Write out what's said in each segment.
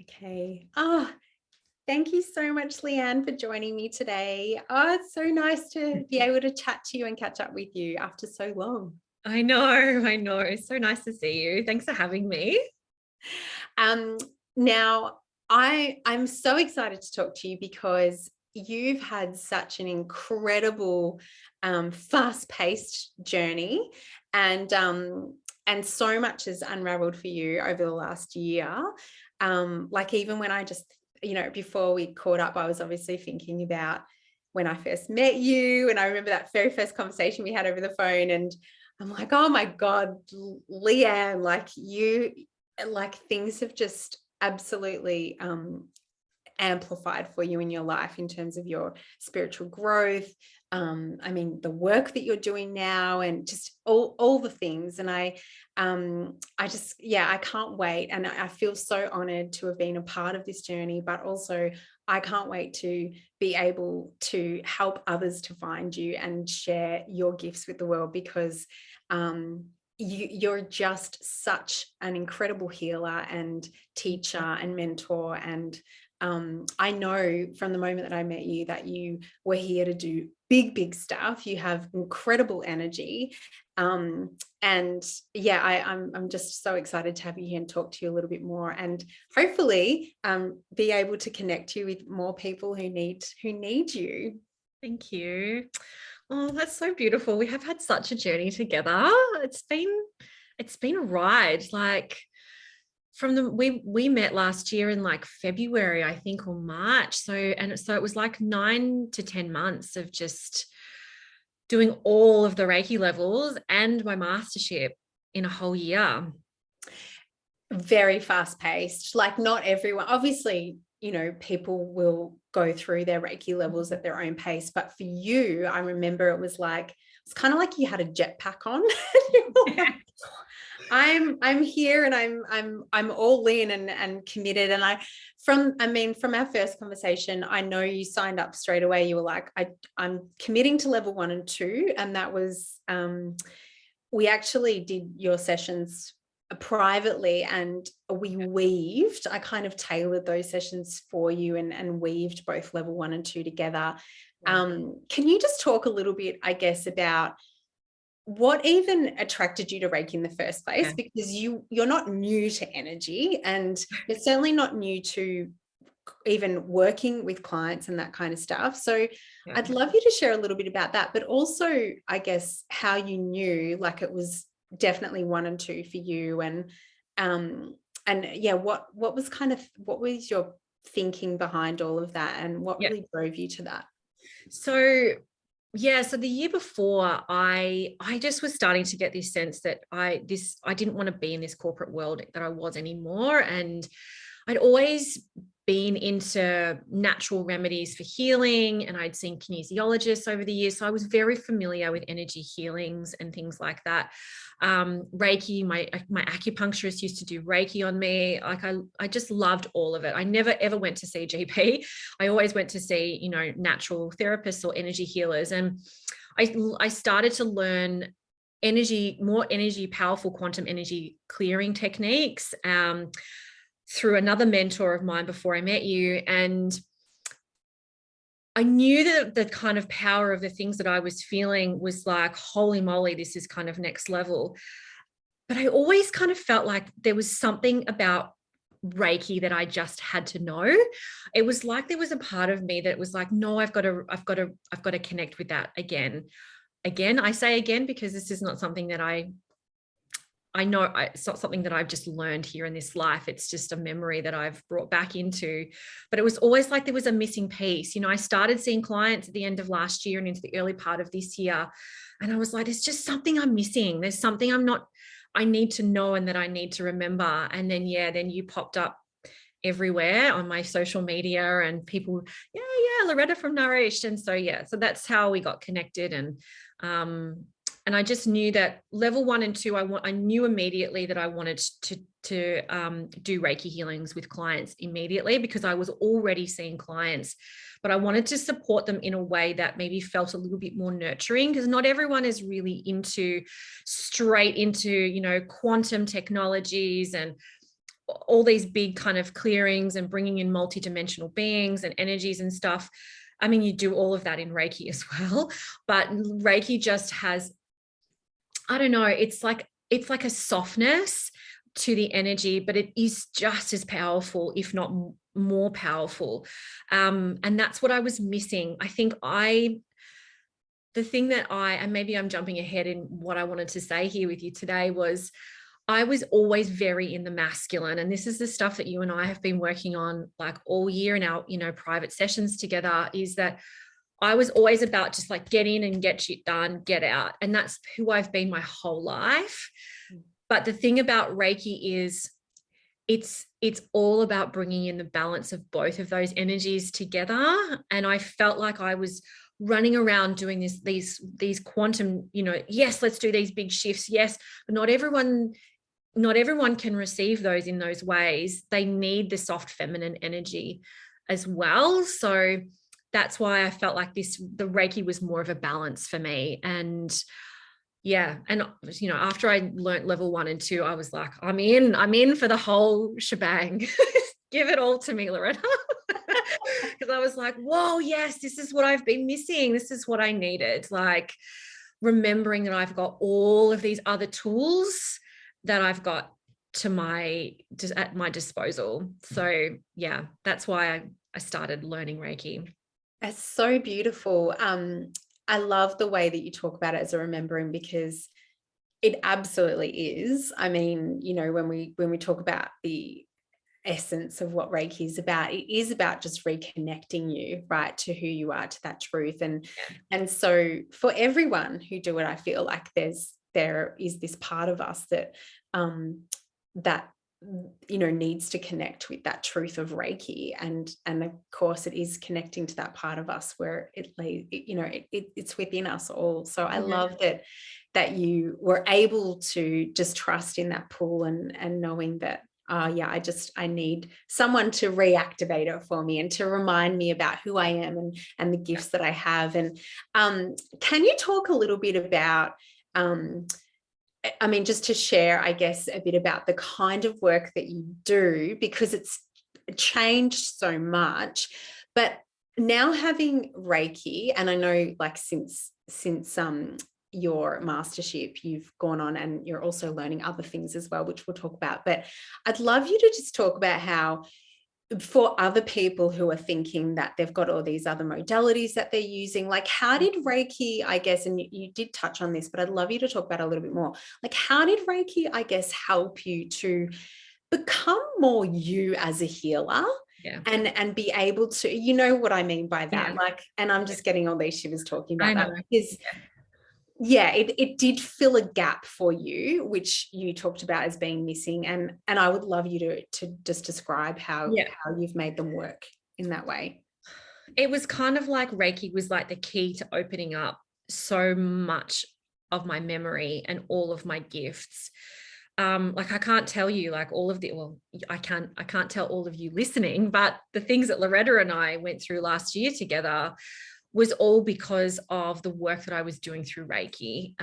Okay. Oh, thank you so much, Leanne, for joining me today. Oh, it's so nice to be able to chat to you and catch up with you after so long. I know. It's so nice to see you. Thanks for having me. Um, Now, I'm so excited to talk to you because you've had such an incredible, fast-paced journey, and so much has unraveled for you over the last year. Like even when I just, before we caught up, I was obviously thinking about when I first met you, and I remember that very first conversation we had over the phone, and I'm like, oh my God, Leanne, like things have just absolutely amplified for you in your life in terms of your spiritual growth. I mean, the work that you're doing now, and just all the things. And I just, yeah, I can't wait. And I feel so honored to have been a part of this journey, but also I can't wait to be able to help others to find you and share your gifts with the world, because you're just such an incredible healer and teacher and mentor. And I know from the moment that I met you that you were here to do big stuff. You have incredible energy. And yeah, I'm just so excited to have you here and talk to you a little bit more, and hopefully be able to connect you with more people who need you. Thank you. Oh, that's so beautiful. We have had such a journey together. It's been a ride. Like from the we met last year in like February, I think, or March. So it was like 9 to 10 months of just doing all of the Reiki levels and my mastership in a whole year. Very fast paced. Like not everyone, obviously, people will go through their Reiki levels at their own pace. But for you, I remember it's kind of like you had a jetpack on. I'm here, and I'm all in and committed. And from our first conversation, I know you signed up straight away. You were like, I'm committing to level 1 and 2. And that was, we actually did your sessions privately, and I kind of tailored those sessions for you, and weaved both level 1 and 2 together. Can you just talk a little bit, I guess, about what even attracted you to Reiki in the first place? Yeah. Because you're not new to energy, and you're certainly not new to even working with clients and that kind of stuff. So Yeah. I'd love you to share a little bit about that, but also, I guess, how you knew like it was definitely 1 and 2 for you. And yeah, what was your thinking behind all of that, and what Yeah. really drove you to that? So yeah, so the year before, I just was starting to get this sense that I didn't want to be in this corporate world that I was anymore. And I'd always been into natural remedies for healing, and I'd seen kinesiologists over the years. So I was very familiar with energy healings and things like that. Reiki, my acupuncturist used to do Reiki on me. Like I just loved all of it. I never ever went to see GP. I always went to see, natural therapists or energy healers. And I started to learn more energy, powerful quantum energy clearing techniques through another mentor of mine before I met you. And I knew that the kind of power of the things that I was feeling was like, holy moly, this is kind of next level. But I always kind of felt like there was something about Reiki that I just had to know. It was like there was a part of me that was like, no, I've got to connect with that again. Again, I say again, because this is not something that I know it's not something that I've just learned here in this life. It's just a memory that I've brought back into. But it was always like there was a missing piece. I started seeing clients at the end of last year and into the early part of this year. And I was like, there's just something I'm missing. There's something I need to know and that I need to remember. And then you popped up everywhere on my social media, and people, yeah, Loretta from Nourished. And so that's how we got connected. And I just knew that level 1 and 2, I knew immediately that I wanted to do Reiki healings with clients immediately, because I was already seeing clients, but I wanted to support them in a way that maybe felt a little bit more nurturing, because not everyone is really straight into, quantum technologies and all these big kind of clearings and bringing in multidimensional beings and energies and stuff. I mean, you do all of that in Reiki as well, but Reiki just has, I don't know, it's like a softness to the energy, but it is just as powerful, if not more powerful. And that's what I was missing. I think the thing that and maybe I'm jumping ahead in what I wanted to say here with you today, was I was always very in the masculine. And this is the stuff that you and I have been working on like all year in our, private sessions together, is that I was always about just like get in and get shit done, get out. And that's who I've been my whole life. But the thing about Reiki is it's all about bringing in the balance of both of those energies together. And I felt like I was running around doing these quantum, yes, let's do these big shifts. Yes, but not everyone can receive those in those ways. They need the soft feminine energy as well. So that's why I felt like the Reiki was more of a balance for me. And yeah. And, after I learned level 1 and 2, I was like, I'm in for the whole shebang. Give it all to me, Loretta. Because I was like, whoa, yes, this is what I've been missing. This is what I needed. Like remembering that I've got all of these other tools that I've got at my disposal. So yeah, that's why I started learning Reiki. It's so beautiful. I love the way that you talk about it as a remembering, because it absolutely is. I mean, when we talk about the essence of what Reiki is about, it is about just reconnecting you, right, to who you are, to that truth. And so for everyone who do it, I feel like there is this part of us that needs to connect with that truth of Reiki, and of course it is connecting to that part of us where it's within us all. So I love that you were able to just trust in that pull and knowing that I need someone to reactivate it for me and to remind me about who I am and the gifts that I have. And can you talk a little bit about just to share, I guess, a bit about the kind of work that you do, because it's changed so much. But now having Reiki, and I know like since your mastership, you've gone on and you're also learning other things as well, which we'll talk about. But I'd love you to just talk about how, for other people who are thinking that they've got all these other modalities that they're using, like how did Reiki, I guess, and you did touch on this, but I'd love you to talk about it a little bit more. Like how did Reiki, I guess, help you to become more you as a healer? Yeah. And be able to, you know what I mean by that? Yeah. Like, and I'm just getting all these shivers talking about that, because it did fill a gap for you, which you talked about as being missing. And I would love you to just describe how you've made them work in that way. It was kind of like Reiki was like the key to opening up so much of my memory and all of my gifts. Like I can't tell you like all of I can't tell all of you listening, but the things that Loretta and I went through last year together was all because of the work that I was doing through Reiki.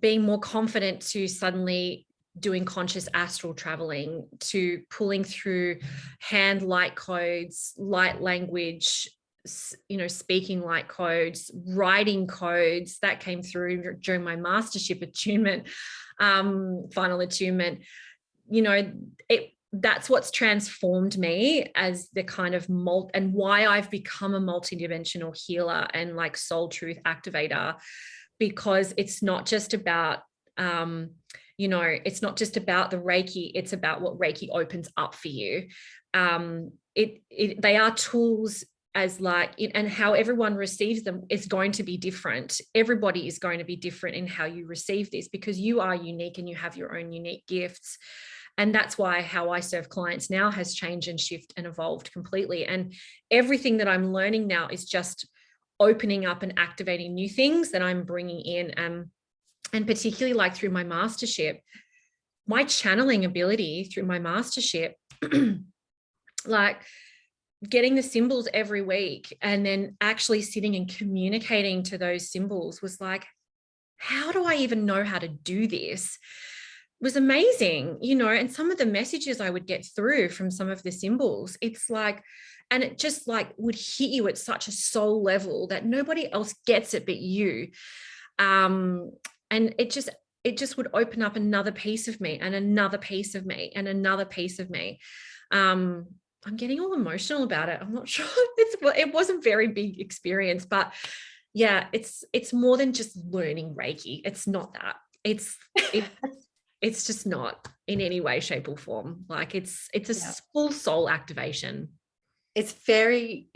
Being more confident to suddenly doing conscious astral traveling, to pulling through hand light codes, light language, speaking light codes, writing codes that came through during my mastership attunement, final attunement. That's what's transformed me as the kind of and why I've become a multidimensional healer and like soul truth activator, because it's not just about, it's not just about the Reiki, it's about what Reiki opens up for you. They are tools as like, and how everyone receives them is going to be different. Everybody is going to be different in how you receive this, because you are unique and you have your own unique gifts. And that's why how I serve clients now has changed and shifted and evolved completely. And everything that I'm learning now is just opening up and activating new things that I'm bringing in. And particularly like through my mastership, my channeling ability through my mastership, like getting the symbols every week and then actually sitting and communicating to those symbols was like, how do I even know how to do this? was amazing, you know, and some of the messages I would get through from some of the symbols, it's like, and it just like would hit you at such a soul level that nobody else gets it but you. And it just would open up another piece of me and another piece of me and another piece of me. I'm getting all emotional about it. I'm not sure. It was a very big experience, but yeah, it's more than just learning Reiki. It's not that. It's just not in any way, shape, or form. Like it's a full soul activation. It's very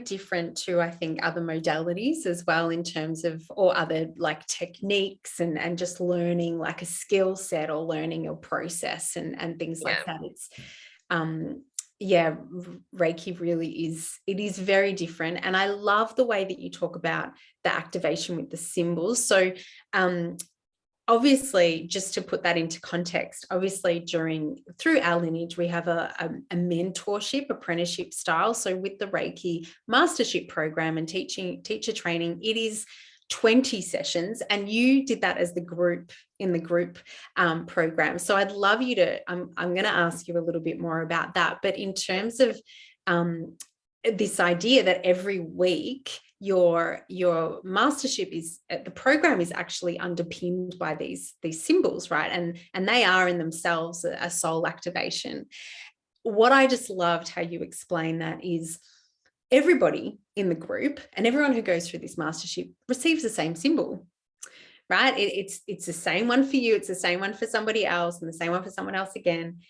different to, I think, other modalities as well, in terms of, or other like techniques and just learning like a skill set or learning a process and things like that. It's Reiki really is very different. And I love the way that you talk about the activation with the symbols. So obviously, just to put that into context, obviously through our lineage, we have a mentorship, apprenticeship style. So with the Reiki Mastership program and teacher training, it is 20 sessions, and you did that as the group program. So I'd love you to, I'm going to ask you a little bit more about that. But in terms of this idea that every week your mastership the program is actually underpinned by these symbols, right? And they are in themselves a soul activation. What I just loved how you explain that is everybody in the group and everyone who goes through this mastership receives the same symbol, right? It's the same one for you, it's the same one for somebody else, and the same one for someone else again.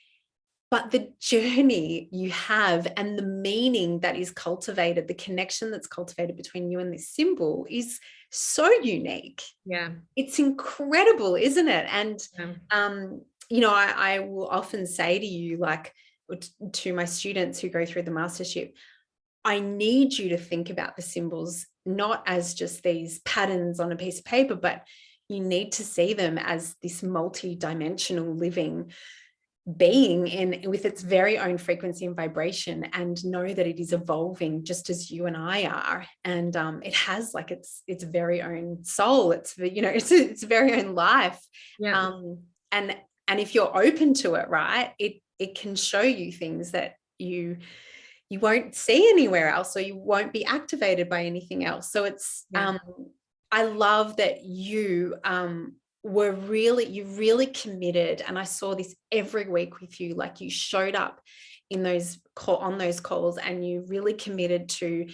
But the journey you have and the meaning that is cultivated, the connection that's cultivated between you and this symbol is so unique. Yeah. It's incredible, isn't it? And, you know, I will often say to you, like to my students who go through the mastership, I need you to think about the symbols not as just these patterns on a piece of paper, but you need to see them as this multi-dimensional living being with its very own frequency and vibration, and know that it is evolving just as you and I are. And it has like its very own soul. It's, you know, its very own life. Yeah. And if you're open to it, right, it can show you things that you won't see anywhere else, or you won't be activated by anything else. So it's I love that you you really committed, and I saw this every week with you, like you showed up on those calls, and you really committed to,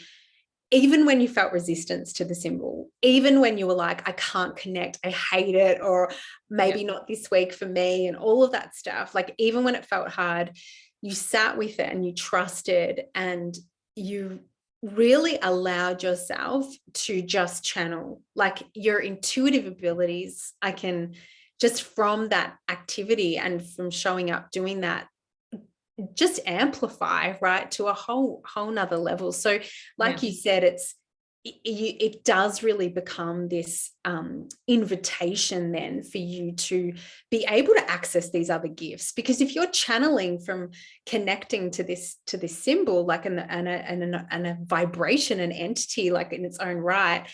even when you felt resistance to the symbol, even when you were like, I can't connect, I hate it, or maybe not this week for me, and all of that stuff, like even when it felt hard, you sat with it and you trusted, and you really allowed yourself to just channel, like your intuitive abilities. I can just, from that activity and from showing up doing that, just amplify, right, to a whole nother level. So like you said, it does really become this invitation then for you to be able to access these other gifts, because if you're channeling from connecting to this symbol, like and a vibration, an entity like in its own right,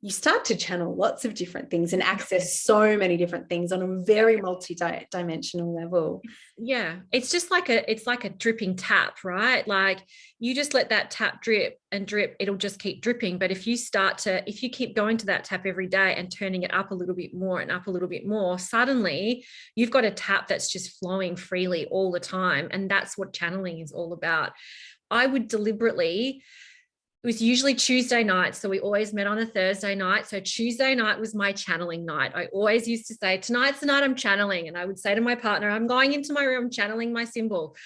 you start to channel lots of different things and access so many different things on a very multi-dimensional level. Yeah, it's just like it's like a dripping tap, right? Like you just let that tap drip and drip, it'll just keep dripping. But if you keep going to that tap every day and turning it up a little bit more and up a little bit more, suddenly you've got a tap that's just flowing freely all the time. And that's what channeling is all about. I would deliberately, it was usually Tuesday night. So we always met on a Thursday night. So Tuesday night was my channeling night. I always used to say, tonight's the night I'm channeling. And I would say to my partner, I'm going into my room, channeling my symbol.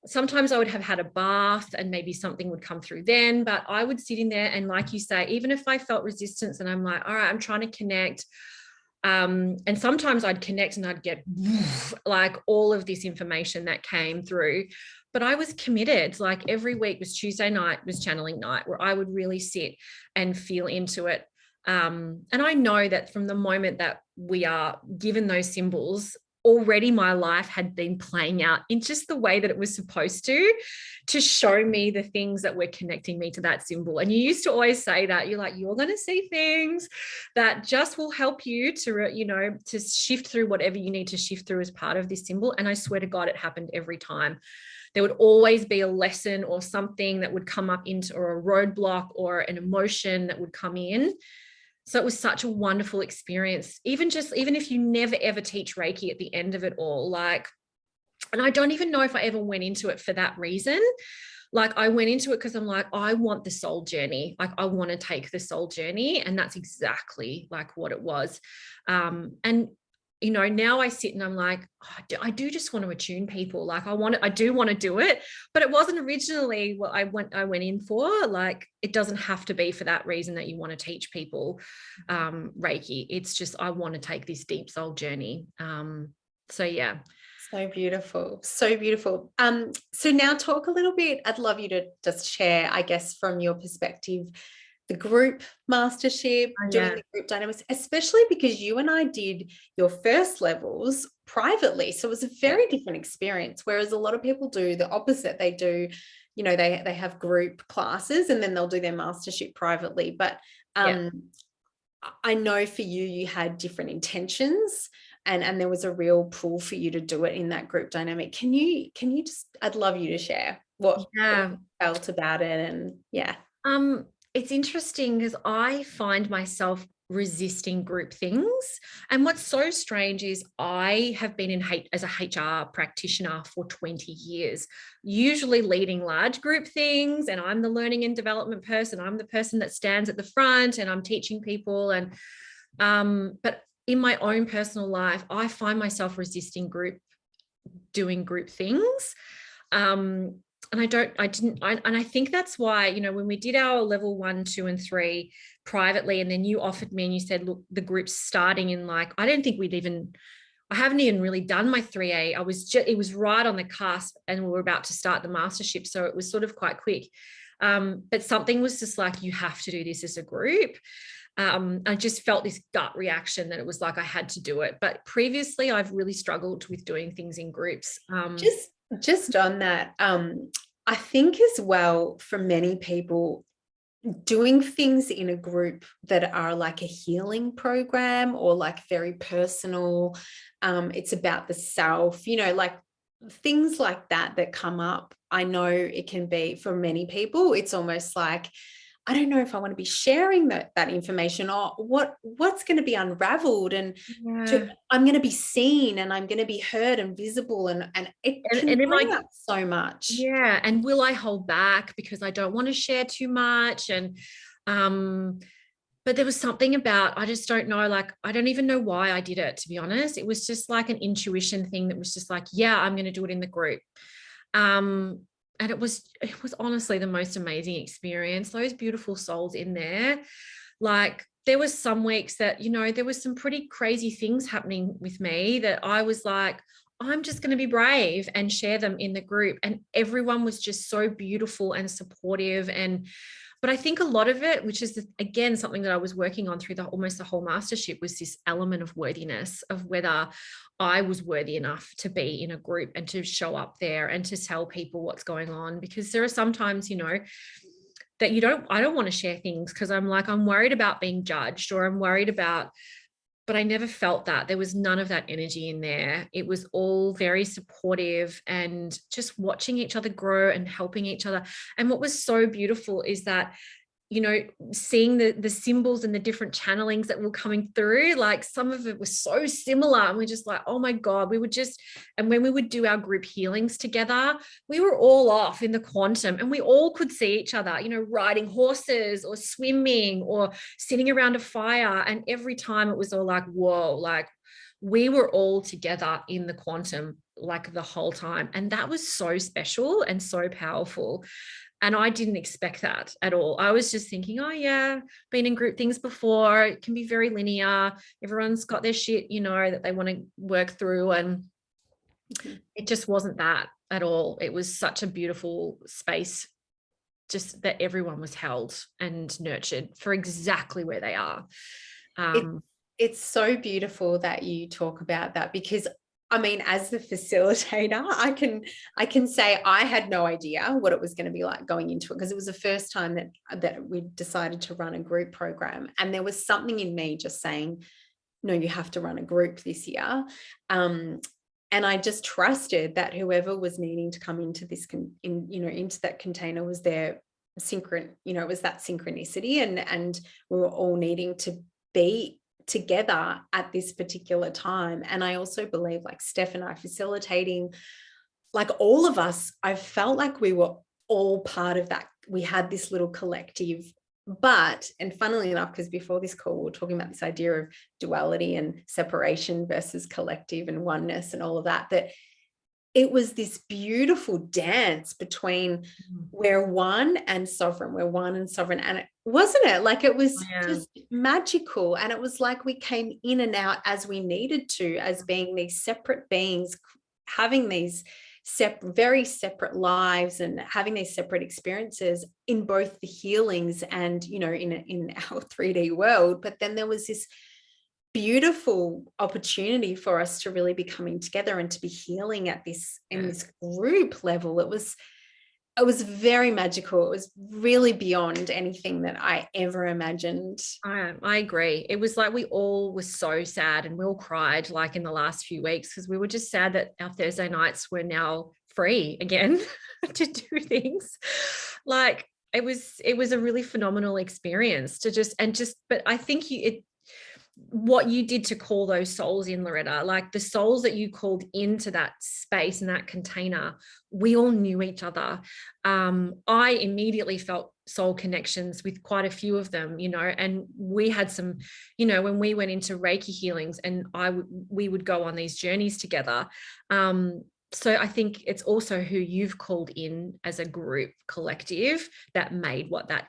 Sometimes I would have had a bath and maybe something would come through then, but I would sit in there. And like you say, even if I felt resistance and I'm like, all right, I'm trying to connect. And sometimes I'd connect and I'd get like all of this information that came through. But I was committed. Like every week was Tuesday night, was channeling night, where I would really sit and feel into it. And I know that from the moment that we are given those symbols, already my life had been playing out in just the way that it was supposed to show me the things that were connecting me to that symbol. And you used to always say that, you're like, you're going to see things that just will help you to, you know, to shift through whatever you need to shift through as part of this symbol. And I swear to God, it happened every time. There would always be a lesson or something that would come up into, or a roadblock or an emotion that would come in. So it was such a wonderful experience. Even if you never ever teach Reiki at the end of it all, like, and I don't even know if I ever went into it for that reason. Like, I went into it because I'm like, I want the soul journey. Like, I want to take the soul journey. And that's exactly like what it was. And you know, now I sit and I'm like, oh, I do just want to attune people. Like, I do want to do it, but it wasn't originally what I went in for. Like, it doesn't have to be for that reason that you want to teach people Reiki. It's just, I want to take this deep soul journey. So yeah. So beautiful. So beautiful. So now talk a little bit. I'd love you to just share, I guess, from your perspective, the group mastership, doing the group dynamics, especially because you and I did your first levels privately. So it was a very different experience. Whereas a lot of people do the opposite. They do, you know, they have group classes and then they'll do their mastership privately. But I know for you, you had different intentions and there was a real pull for you to do it in that group dynamic. Can you just, I'd love you to share what you felt about it. And it's interesting because I find myself resisting group things. And what's so strange is I have been as a HR practitioner for 20 years, usually leading large group things. And I'm the learning and development person. I'm the person that stands at the front and I'm teaching people. And, but in my own personal life, I find myself resisting doing group things. And I think that's why, you know, when we did our level 1, 2, and 3 privately, and then you offered me and you said, look, the group's starting in like, I haven't even really done my 3A. It was right on the cusp and we were about to start the mastership. So it was sort of quite quick. But something was just like, you have to do this as a group. I just felt this gut reaction that it was like I had to do it. But previously I've really struggled with doing things in groups. Just on that, I think as well, for many people, doing things in a group that are like a healing program or like very personal, it's about the self, you know, like things like that come up. I know it can be, for many people, it's almost like, I don't know if I want to be sharing that information or what's going to be unraveled, and I'm going to be seen and I'm going to be heard and visible, and it can bring up so much. Yeah. And will I hold back because I don't want to share too much? And but there was something about, I just don't know, like, I don't even know why I did it, to be honest. It was just like an intuition thing that was just like, yeah, I'm going to do it in the group. And it was honestly the most amazing experience. Those beautiful souls in there. Like, there was some weeks that, you know, there was some pretty crazy things happening with me that I was like, I'm just going to be brave and share them in the group. And everyone was just so beautiful and supportive. But I think a lot of it, which is again something that I was working on through almost the whole mastership, was this element of worthiness, of whether I was worthy enough to be in a group and to show up there and to tell people what's going on. Because there are sometimes, you know, that I don't want to share things because I'm worried about being judged, or I'm worried about, but I never felt that. There was none of that energy in there. It was all very supportive and just watching each other grow and helping each other. And what was so beautiful is that, you know, seeing the symbols and the different channelings that were coming through, like some of it was so similar. And we're just like, oh my God, and when we would do our group healings together, we were all off in the quantum and we all could see each other, you know, riding horses or swimming or sitting around a fire. And every time it was all like, whoa, like we were all together in the quantum, like the whole time. And that was so special and so powerful. And I didn't expect that at all. I was just thinking, oh yeah, been in group things before. It can be very linear. Everyone's got their shit, you know, that they want to work through. And it just wasn't that at all. It was such a beautiful space, just that everyone was held and nurtured for exactly where they are. It's so beautiful that you talk about that, because I mean, as the facilitator, I can say I had no idea what it was going to be like going into it, because it was the first time that we decided to run a group program, and there was something in me just saying, no, you have to run a group this year. And I just trusted that whoever was needing to come into this, into that container was their it was that synchronicity, and we were all needing to be together at this particular time. And I also believe, like Steph and I facilitating, like all of us, I felt like we were all part of that. We had this little collective. But, and funnily enough, because before this call, we were talking about this idea of duality and separation versus collective and oneness and all of that, that it was this beautiful dance between we're one and sovereign, we're one and sovereign. And it wasn't it? Like it was just magical. And it was like we came in and out as we needed to, as being these separate beings, having these very separate lives and having these separate experiences in both the healings and, in our 3D world. But then there was this beautiful opportunity for us to really be coming together and to be healing at this in this group level. It was very magical. It was really beyond anything that I ever imagined. I agree. It was like we all were so sad, and we all cried like in the last few weeks, because we were just sad that our Thursday nights were now free again to do things. Like it was a really phenomenal experience but I think what you did to call those souls in, Loretta, like the souls that you called into that space and that container, we all knew each other. I immediately felt soul connections with quite a few of them, and we had some, when we went into Reiki healings, and we would go on these journeys together. So I think it's also who you've called in as a group collective that made what that,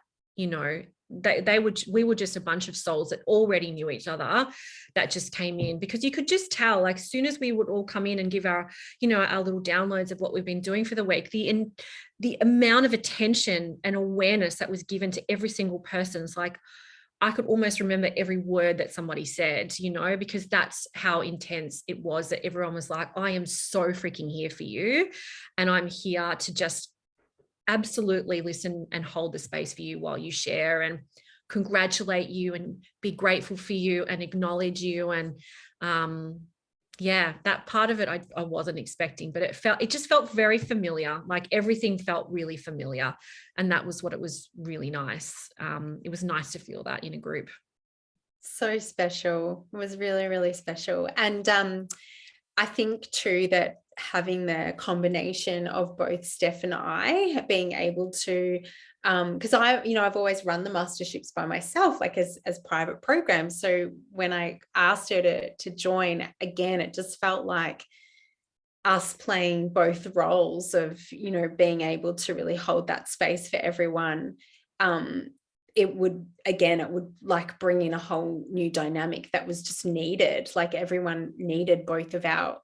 we were just a bunch of souls that already knew each other that just came in, because you could just tell, like, as soon as we would all come in and give our little downloads of what we've been doing for the week, the amount of attention and awareness that was given to every single person's, like, I could almost remember every word that somebody said, because that's how intense it was, that everyone was like, I am so freaking here for you, and I'm here to just absolutely listen and hold the space for you while you share, and congratulate you and be grateful for you and acknowledge you. And that part of it I wasn't expecting, but it just felt very familiar. Like everything felt really familiar, and that was what it was really nice. It was nice to feel that in a group. So special. It was really, really special. And I think too that having the combination of both Steph and I being able to, because I've always run the masterships by myself, like as private programs. So when I asked her to join again, it just felt like us playing both roles of, being able to really hold that space for everyone. It would like bring in a whole new dynamic that was just needed. Like everyone needed both of our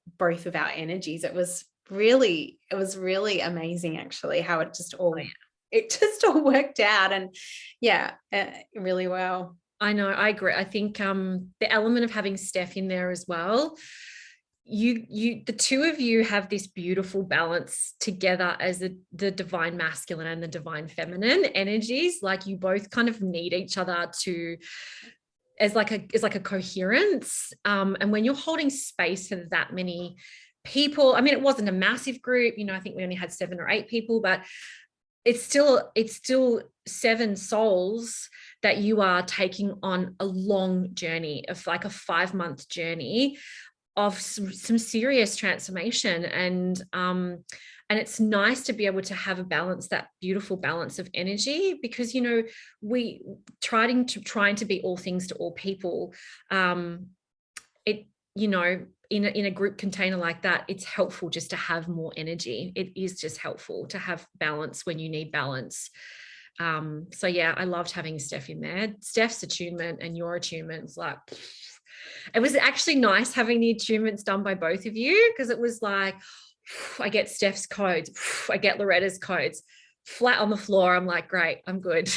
energies. It was really amazing, actually, how it just all worked out. And really well. I know, I agree. I think the element of having Steph in there as well, the two of you have this beautiful balance together as the divine masculine and the divine feminine energies. Like you both kind of need each other as like a coherence. And when you're holding space for that many people, I mean, it wasn't a massive group, I think we only had 7 or 8 people, but it's still 7 souls that you are taking on a long journey of like a 5-month journey of some serious transformation. And it's nice to be able to have a balance, that beautiful balance of energy, because we trying to be all things to all people. In a group container like that, it's helpful just to have more energy. It is just helpful to have balance when you need balance. I loved having Steph in there. Steph's attunement and your attunement's like, it was actually nice having the attunements done by both of you, because it was like, I get Steph's codes, I get Loretta's codes, flat on the floor. I'm like, great, I'm good.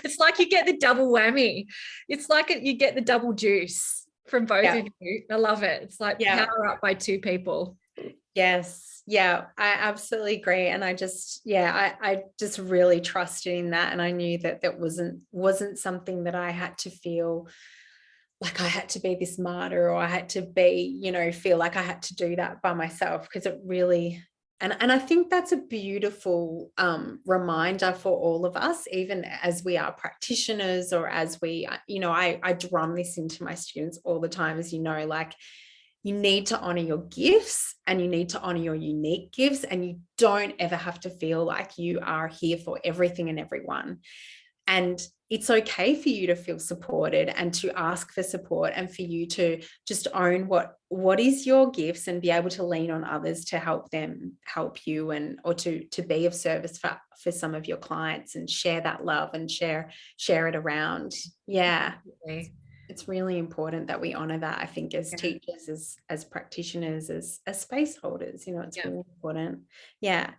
It's like you get the double whammy. It's like you get the double juice from both Yeah. of you. I love it. It's like Yeah. power up by two people. Yes. Yeah, I absolutely agree. And I just, I just really trusted in that. And I knew that that wasn't something that I had to feel like I had to be this martyr, or I had to be, feel like I had to do that by myself, because it really, and I think that's a beautiful reminder for all of us, even as we are practitioners, or as we, I drum this into my students all the time, as like, you need to honor your gifts, and you need to honor your unique gifts, and you don't ever have to feel like you are here for everything and everyone. And it's okay for you to feel supported, and to ask for support, and for you to just own what is your gifts, and be able to lean on others to help them help you, and or to be of service for some of your clients, and share that love, and share it around. Yeah. Okay. It's really important that we honor that, I think, as teachers, as practitioners, as space holders, it's really important. Yeah.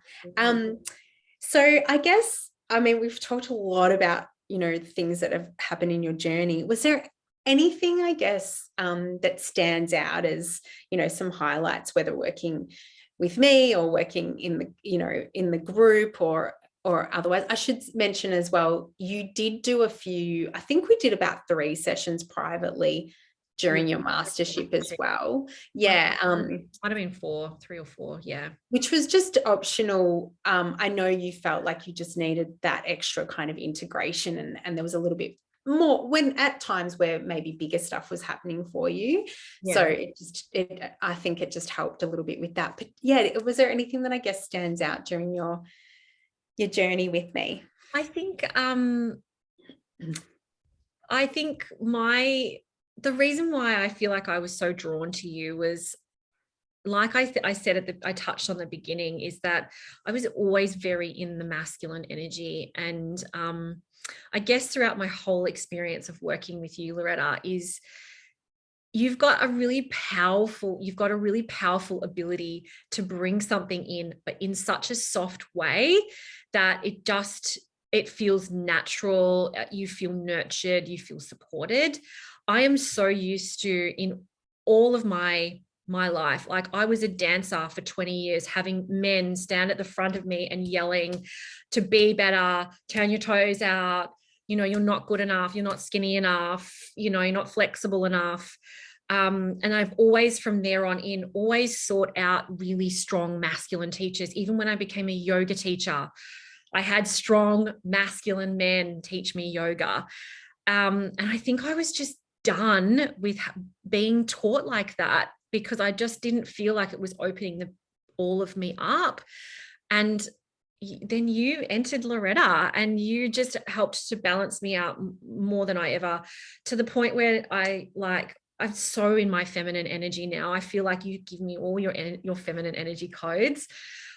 So I guess, we've talked a lot about, things that have happened in your journey. Was there anything, I guess, that stands out as, some highlights, whether working with me or working in the, in the group, or otherwise? I should mention as well, you did do a few, I think we did about 3 sessions privately during your mastership as well. Yeah. Might have been 4, 3 or 4. Yeah. Which was just optional. I know you felt like you just needed that extra kind of integration, and there was a little bit more when at times where maybe bigger stuff was happening for you. Yeah. So I think it just helped a little bit with that. But yeah, was there anything that I guess stands out during your journey with me? I think the reason why I feel like I was so drawn to you was, like I said I touched on the beginning, is that I was always very in the masculine energy. And I guess throughout my whole experience of working with you, Loretta, is you've got a really powerful ability to bring something in, but in such a soft way that it feels natural. You feel nurtured, you feel supported. I am so used to, in all of my life, like I was a dancer for 20 years, having men stand at the front of me and yelling to be better, turn your toes out, you're not good enough, you're not skinny enough, you're not flexible enough. And I've always, from there on in, always sought out really strong masculine teachers. Even when I became a yoga teacher, I had strong masculine men teach me yoga. And I think I was just done with being taught like that, because I just didn't feel like it was opening all of me up. And then you entered, Loretta, and you just helped to balance me out more than I ever, to the point where I'm so in my feminine energy now. I feel like you give me all your feminine energy codes,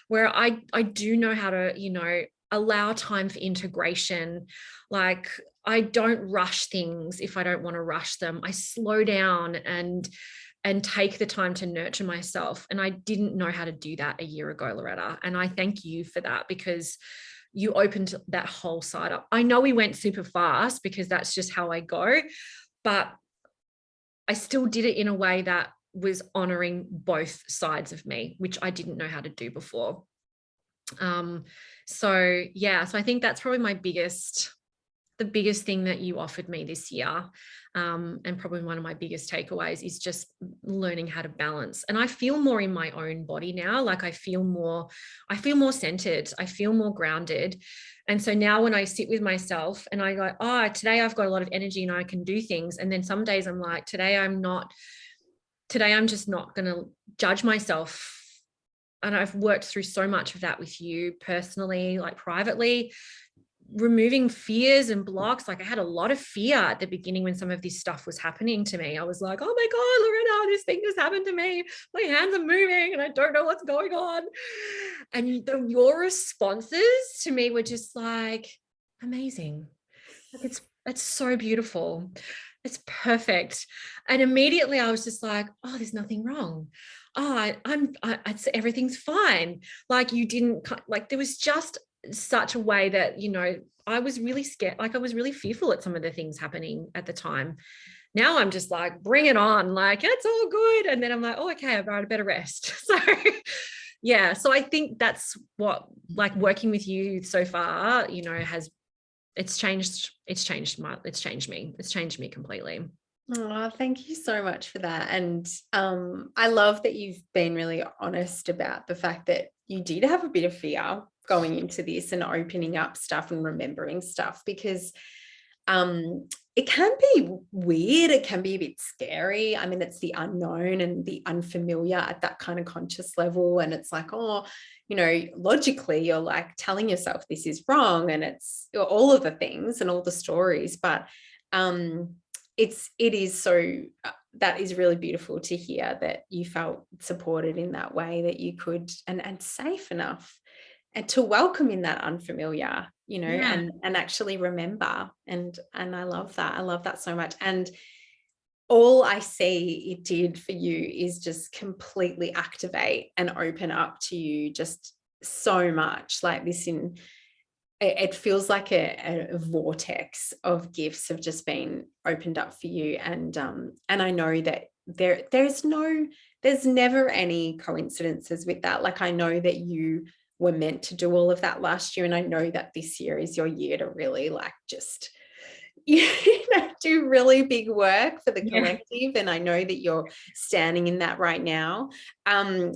where I do know how to, allow time for integration. Like, I don't rush things if I don't want to rush them. I slow down and take the time to nurture myself. And I didn't know how to do that a year ago, Loretta. And I thank you for that, because you opened that whole side up. I know we went super fast, because that's just how I go, but I still did it in a way that was honoring both sides of me, which I didn't know how to do before. So I think that's probably the biggest thing that you offered me this year. And probably one of my biggest takeaways is just learning how to balance. And I feel more in my own body now. Like I feel more centered. I feel more grounded. And so now when I sit with myself and I go, today I've got a lot of energy and I can do things. And then some days I'm like, today I'm just not going to judge myself. And I've worked through so much of that with you personally, like privately, removing fears and blocks. Like I had a lot of fear at the beginning when some of this stuff was happening to me. I was like, oh my God, Loretta, this thing just happened to me. My hands are moving and I don't know what's going on. And your responses to me were just like amazing. Like it's so beautiful. It's perfect. And immediately I was just like, oh, there's nothing wrong. Oh, everything's fine. Like you didn't, like there was just such a way that, I was really scared. Like I was really fearful at some of the things happening at the time. Now I'm just like, bring it on, like it's all good. And then I'm like, oh, okay, I better rest. So yeah, so I think that's what, like, working with you so far, you know, it's changed me completely. Oh, thank you so much for that. And I love that you've been really honest about the fact that you did have a bit of fear going into this and opening up stuff and remembering stuff, because it can be weird. It can be a bit scary. I mean, it's the unknown and the unfamiliar at that kind of conscious level. And it's like, oh, you know, logically, you're like telling yourself this is wrong, and it's all of the things and all the stories. But it is so that is really beautiful to hear that you felt supported in that way, that you could, and safe enough, and to welcome in that unfamiliar, you know, Yeah. and actually remember. And I love that. I love that so much. And all I see it did for you is just completely activate and open up to you just so much, like this in it feels like a vortex of gifts have just been opened up for you. And I know that there's never any coincidences with that. Like, I know that you were meant to do all of that last year, and I know that this year is your year to really, like, just do really big work for the collective. And I know that you're standing in that right now.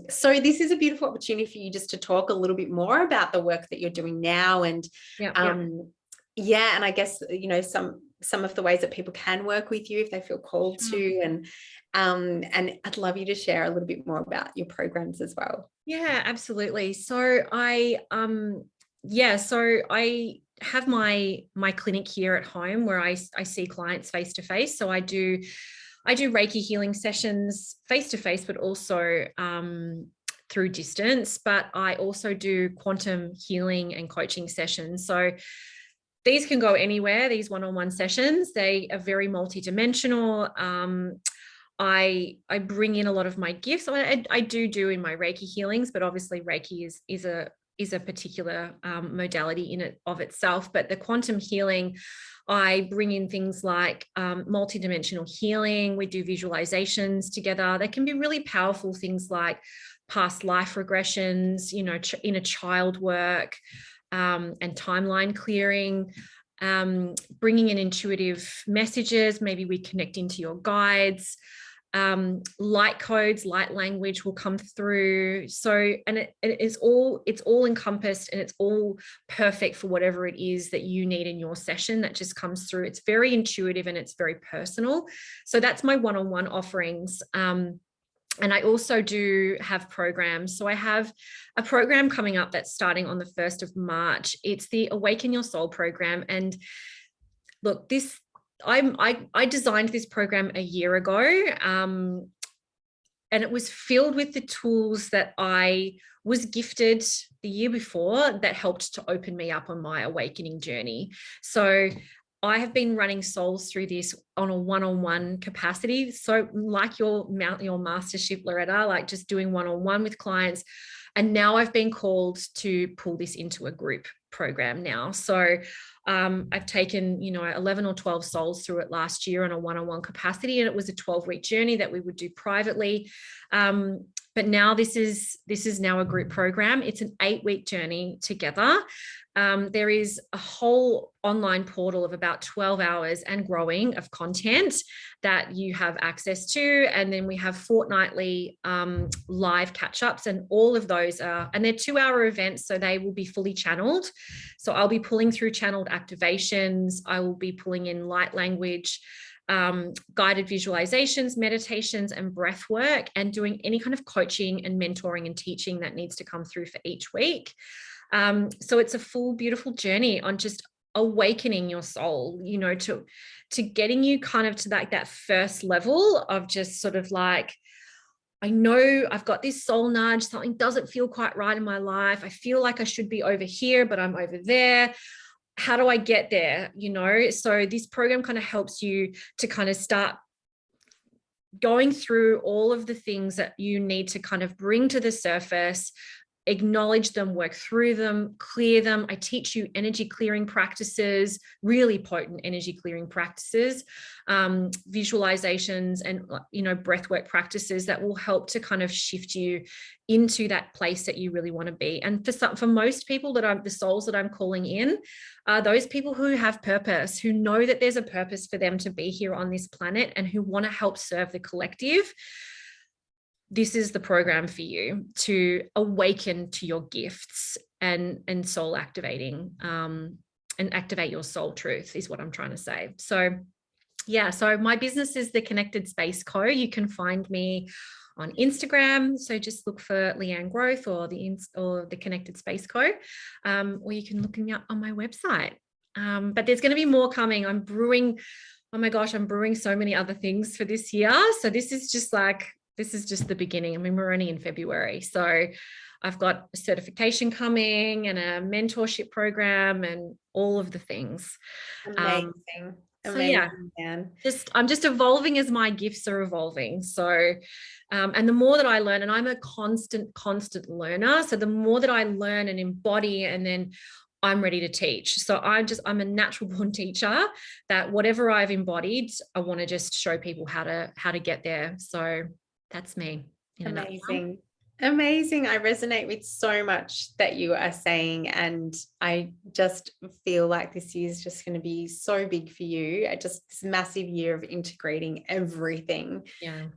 So this is a beautiful opportunity for you just to talk a little bit more about the work that you're doing now. And yeah, and I guess, you know, some of the ways that people can work with you if they feel called to. And I'd love you to share a little bit more about your programs as well. Yeah, absolutely. So I have my clinic here at home where I see clients face to face. So I do Reiki healing sessions face to face, but also through distance. But I also do quantum healing and coaching sessions. So these can go anywhere, these one-on-one sessions. They are very multidimensional. I bring in a lot of my gifts. I do in my Reiki healings, but obviously Reiki is a particular modality in it of itself. But the quantum healing, I bring in things like multidimensional healing. We do visualizations together. They can be really powerful things like past life regressions, you know, inner child work, and timeline clearing. Bringing in intuitive messages, maybe we connect into your guides. Light codes, light language will come through. So, and it's all encompassed, and it's all perfect for whatever it is that you need in your session that just comes through. It's very intuitive and it's very personal. So that's my one-on-one offerings. And I also do have programs. So I have a program coming up that's starting on the 1st of March. It's the Awaken Your Soul program. And look, I designed this program a year ago, and it was filled with the tools that I was gifted the year before that helped to open me up on my awakening journey. So I have been running souls through this on a one-on-one capacity. So like your mastership, Loretta, like just doing one-on-one with clients. And now I've been called to pull this into a group program now. So I've taken, 11 or 12 souls through it last year on a one-on-one capacity. And it was a 12-week journey that we would do privately. But now this is now a group program. It's an 8-week journey together. There is a whole online portal of about 12 hours and growing of content that you have access to. And then we have fortnightly live catch-ups, and all of those and they're 2-hour events, so they will be fully channeled. So I'll be pulling through channeled activations. I will be pulling in light language, guided visualizations, meditations, and breath work, and doing any kind of coaching and mentoring and teaching that needs to come through for each week. So it's a full, beautiful journey on just awakening your soul, to getting you kind of to that first level of just sort of like, I know I've got this soul nudge, something doesn't feel quite right in my life. I feel like I should be over here, but I'm over there. How do I get there? So this program kind of helps you to kind of start going through all of the things that you need to kind of bring to the surface, acknowledge them, work through them, clear them. I teach you energy clearing practices, really potent energy clearing practices, visualizations, and, you know, breathwork practices that will help to kind of shift you into that place that you really want to be. And for most people the souls that I'm calling in are those people who have purpose, who know that there's a purpose for them to be here on this planet, and who want to help serve the collective. This is the program for you to awaken to your gifts and soul activating, and activate your soul truth is what I'm trying to say. So yeah, so my business is the Connected Space Co. You can find me on Instagram. So just look for Leanne Grothe or the Connected Space Co. Or you can look me up on my website. But there's going to be more coming. I'm brewing so many other things for this year. So this is just the beginning. I mean, we're only in February. So I've got a certification coming and a mentorship program and all of the things. Amazing. So Amazing, yeah, I'm just evolving as my gifts are evolving. So, and the more that I learn, and I'm a constant learner. So the more that I learn and embody, and then I'm ready to teach. So I'm a natural born teacher, that whatever I've embodied, I want to just show people how to get there. So that's me. amazing. Amazing. I resonate with so much that you are saying, and I just feel like this year is just going to be so big for you. Just this massive year of integrating everything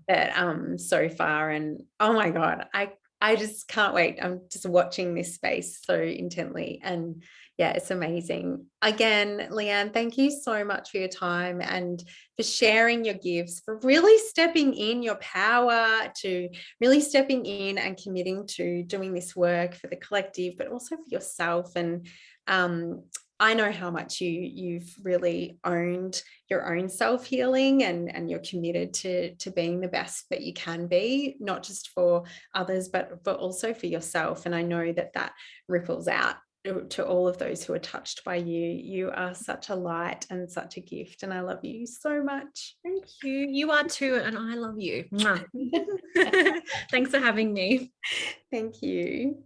that so far, and oh my God, I just can't wait. I'm just watching this space so intently, and yeah, it's amazing. Again, Leanne, thank you so much for your time and for sharing your gifts, for really stepping in your power, to really stepping in and committing to doing this work for the collective, but also for yourself. And I know how much you've really owned your own self-healing, and you're committed to being the best that you can be, not just for others, but also for yourself. And I know that ripples out to all of those who are touched by you. You are such a light and such a gift, and I love you so much. Thank you. You are too, and I love you. Thanks for having me. Thank you.